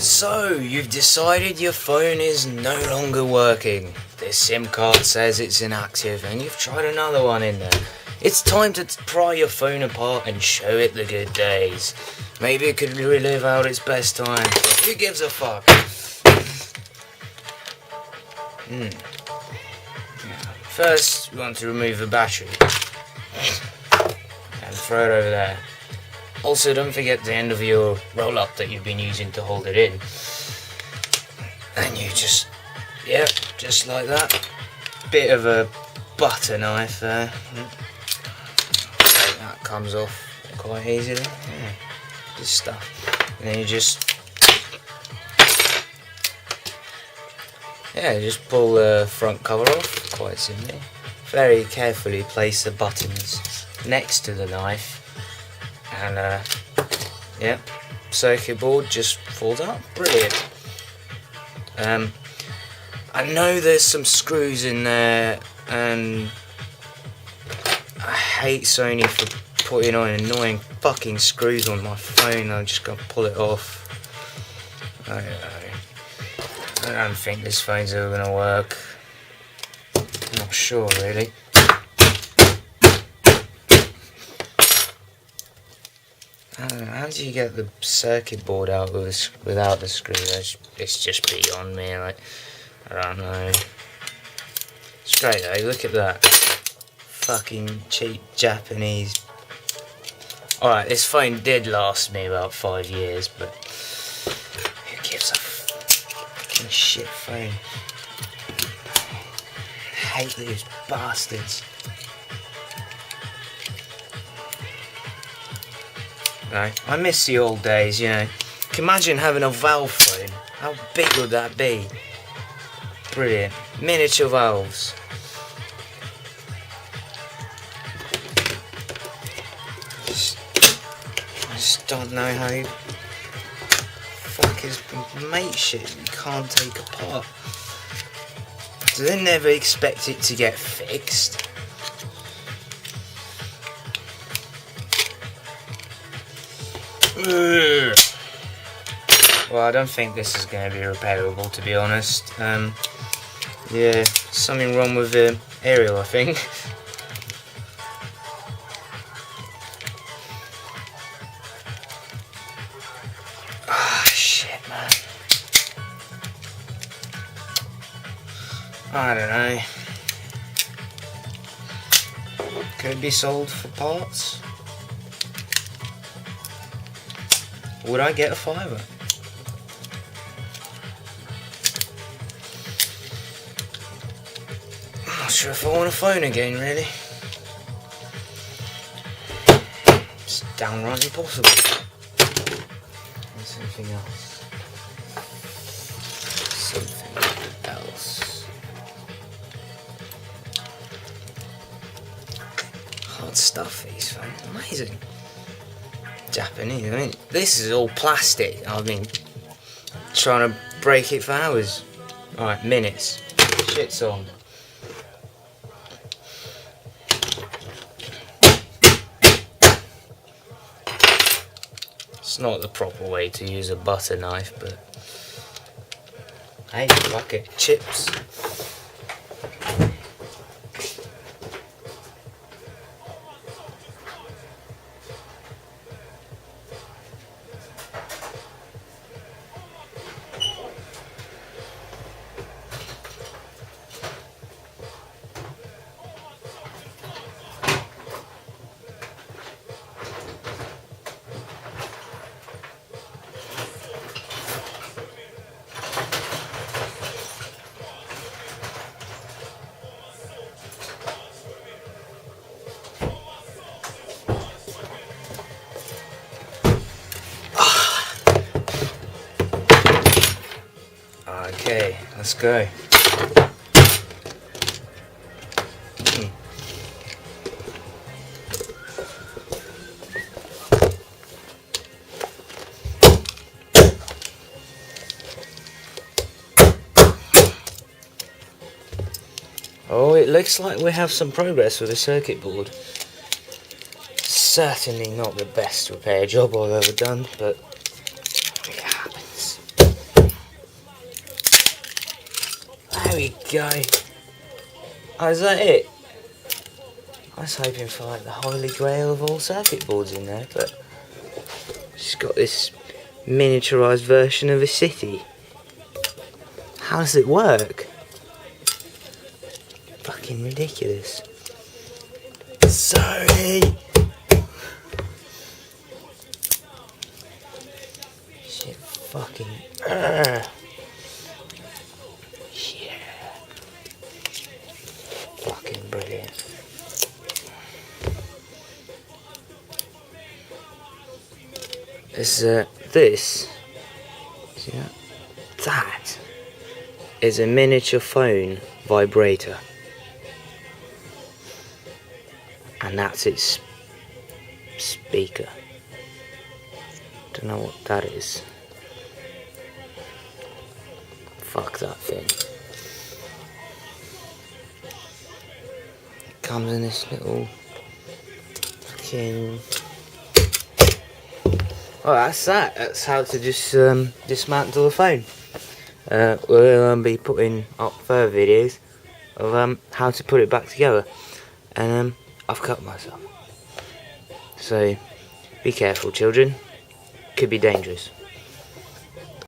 So, you've decided your phone is no longer working. The SIM card says it's inactive and you've tried another one in there. It's time to pry your phone apart and show it the good days. Maybe it could relive out its best time. Who gives a fuck? First, we want to remove the battery. And throw it over there. Also, don't forget the end of your roll-up that you've been using to hold it in. And you just like that. Bit of a butter knife there. That comes off quite easily. Yeah, good stuff. And then you just pull the front cover off, quite simply. Very carefully place the buttons next to the knife. And circuit board just falls out. Brilliant. I know there's some screws in there, and I hate Sony for putting on annoying fucking screws on my phone. I'm just gonna pull it off. I don't think this phone's ever gonna work. I'm not sure really. How do you get the circuit board out without the screw? It's just beyond me. Like, I don't know. It's great though. Look at that. Fucking cheap Japanese. Alright, this phone did last me about 5 years, but who gives a fucking shit phone? I hate these bastards. No, I miss the old days, you know. Can you imagine having a valve phone? How big would that be? Brilliant. Miniature valves. I just don't know how you fuckers make shit you can't take apart. Do they never expect it to get fixed? Well, I don't think this is going to be repairable, to be honest. Yeah, something wrong with the aerial, I think. Ah, shit, man. I don't know. Could it be sold for parts? Would I get a £5? I'm not sure if I want a phone again, really. It's downright impossible. And something else. Something else. Hard stuff, these phones. Amazing. Japanese. I mean, this is all plastic. I've been trying to break it for hours. Alright, minutes. Shit's on. It's not the proper way to use a butter knife, but hey, fuck it. Chips. Okay, let's go. Oh, it looks like we have some progress with the circuit board. Certainly not the best repair job I've ever done, but it happens. There we go. Oh, is that it? I was hoping for like the holy grail of all circuit boards in there, but she's got this miniaturised version of a city. How does it work? Fucking ridiculous. Sorry. Shit, fucking. Yeah. Fucking brilliant. There's this. See that? That is a miniature phone vibrator. And that's its speaker. Don't know what that is. Fuck that thing. It comes in this little fucking. Oh, that's that. That's how to just dismantle a phone. We'll be putting up further videos of how to put it back together. And I've cut myself. So be careful, children. Could be dangerous.